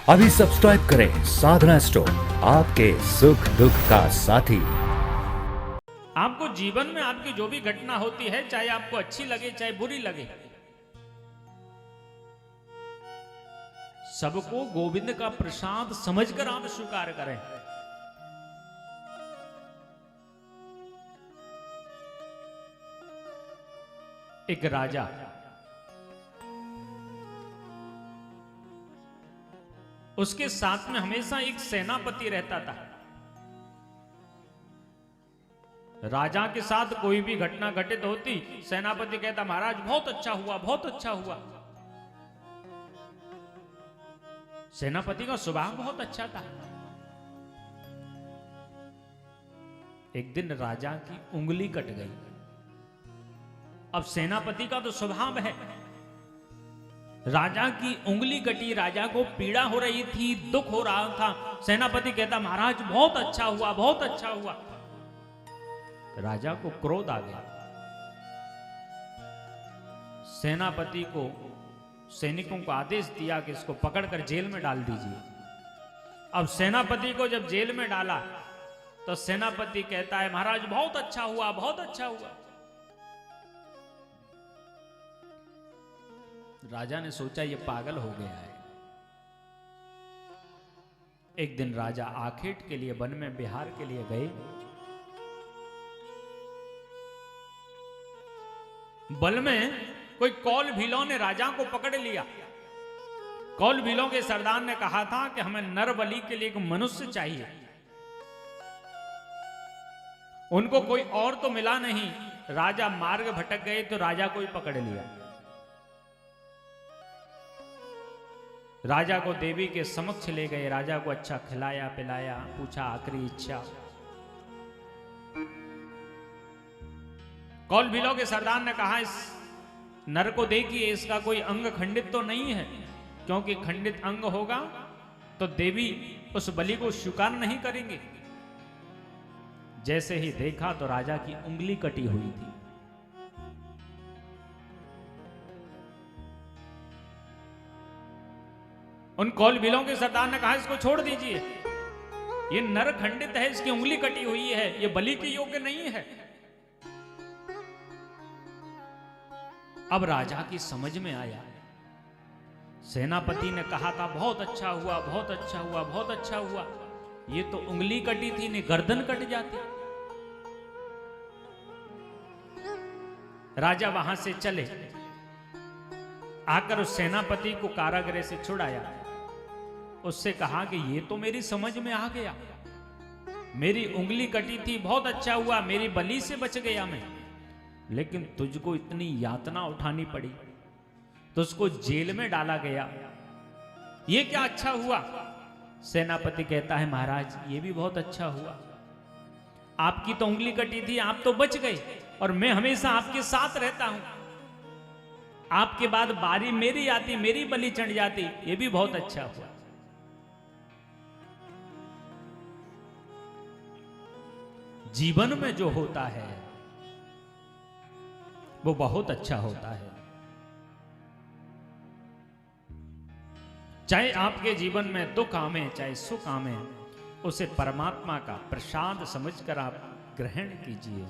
अभी सब्सक्राइब करें साधना स्टोर, आपके सुख दुख का साथी। आपको जीवन में आपकी जो भी घटना होती है, चाहे आपको अच्छी लगे चाहे बुरी लगे, सबको गोविंद का प्रसाद समझकर आप स्वीकार करें। एक राजा उसके साथ में हमेशा एक सेनापति रहता था। राजा के साथ कोई भी घटना घटित होती, सेनापति कहता महाराज बहुत अच्छा हुआ, बहुत अच्छा हुआ। सेनापति का स्वभाव बहुत अच्छा था। एक दिन राजा की उंगली कट गई। अब सेनापति का तो स्वभाव है, राजा की उंगली कटी, राजा को पीड़ा हो रही थी, दुख हो रहा था। सेनापति कहता महाराज बहुत अच्छा हुआ, बहुत अच्छा हुआ। राजा को क्रोध आ गया। सेनापति को सैनिकों को आदेश दिया कि इसको पकड़कर जेल में डाल दीजिए। अब सेनापति को जब जेल में डाला तो सेनापति कहता है महाराज बहुत अच्छा हुआ, बहुत अच्छा हुआ। राजा ने सोचा ये पागल हो गया है। एक दिन राजा आखेट के लिए वन में बिहार के लिए गए। बल में कोई कौल भीलों ने राजा को पकड़ लिया। कौल भीलों के सरदार ने कहा था कि हमें नर बलि के लिए एक मनुष्य चाहिए। उनको कोई और तो मिला नहीं। राजा मार्ग भटक गए तो राजा को ही पकड़ लिया। राजा को देवी के समक्ष ले गए। राजा को अच्छा खिलाया पिलाया, पूछा आखिरी इच्छा। कौल भीलों के सरदार ने कहा इस नर को देखिए, इसका कोई अंग खंडित तो नहीं है, क्योंकि खंडित अंग होगा तो देवी उस बलि को स्वीकार नहीं करेंगे। जैसे ही देखा तो राजा की उंगली कटी हुई थी। उन कौल भीलों के सरदार ने कहा इसको छोड़ दीजिए, ये नर खंडित है, इसकी उंगली कटी हुई है, ये बलि के योग्य नहीं है। अब राजा की समझ में आया। सेनापति ने कहा था बहुत अच्छा हुआ, बहुत अच्छा हुआ, बहुत अच्छा हुआ। ये तो उंगली कटी थी, नहीं गर्दन कट जाती। राजा वहां से चले, आकर उस सेनापति को कारागृह से छुड़ाया। उससे कहा कि ये तो मेरी समझ में आ गया, मेरी उंगली कटी थी, बहुत अच्छा हुआ, मेरी बलि से बच गया मैं, लेकिन तुझको इतनी यातना उठानी पड़ी, तुझको जेल में डाला गया, ये क्या अच्छा हुआ? सेनापति कहता है महाराज ये भी बहुत अच्छा हुआ। आपकी तो उंगली कटी थी, आप तो बच गए, और मैं हमेशा आपके साथ रहता हूं। आपके बाद बारी मेरी आती, मेरी बलि चढ़ जाती, ये भी बहुत अच्छा हुआ। जीवन में जो होता है वो बहुत अच्छा होता है। चाहे आपके जीवन में दुख आवे चाहे सुख आवे, उसे परमात्मा का प्रसाद समझकर आप ग्रहण कीजिए।